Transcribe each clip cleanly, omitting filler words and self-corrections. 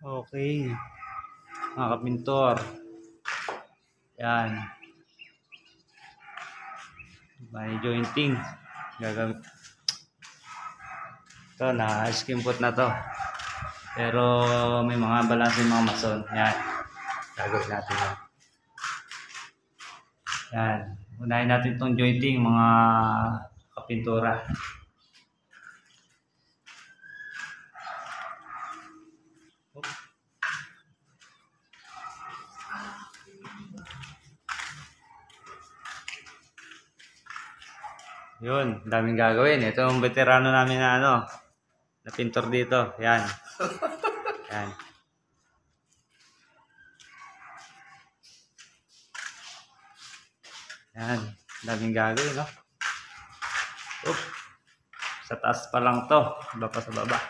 Okay. Mga kapintor. Yan. May jointing. Gagamit. Ito, na-skimpot na to. Pero may mga balance yung mga mason. Yan. Gagawin natin yan. Yan. Unahin natin itong jointing, mga kapintura. Yun, daming gagawin. Ito yung veterano namin na na pintor dito. Yan. Yan. Yan, daming gagawin, no? Oop. Sa taas pa lang to, iba pa sa baba.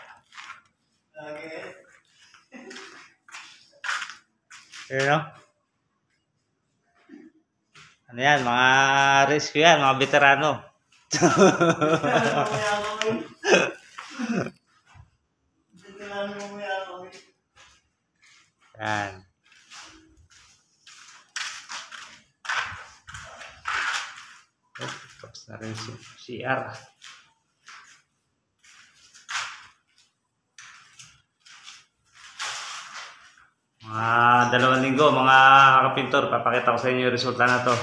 Ayan, no? Ano yan, mga rescue yan, mga veterano. Yan. Tapos na rin si CR. Mga 2 linggo, mga kapintor, papakita ko sa inyo yung resulta na to.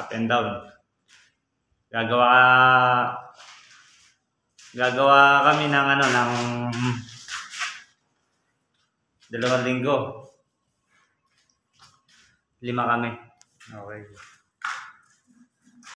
Up and down. Gagawa kami ng ng 2 linggo. 5 kami. Okay.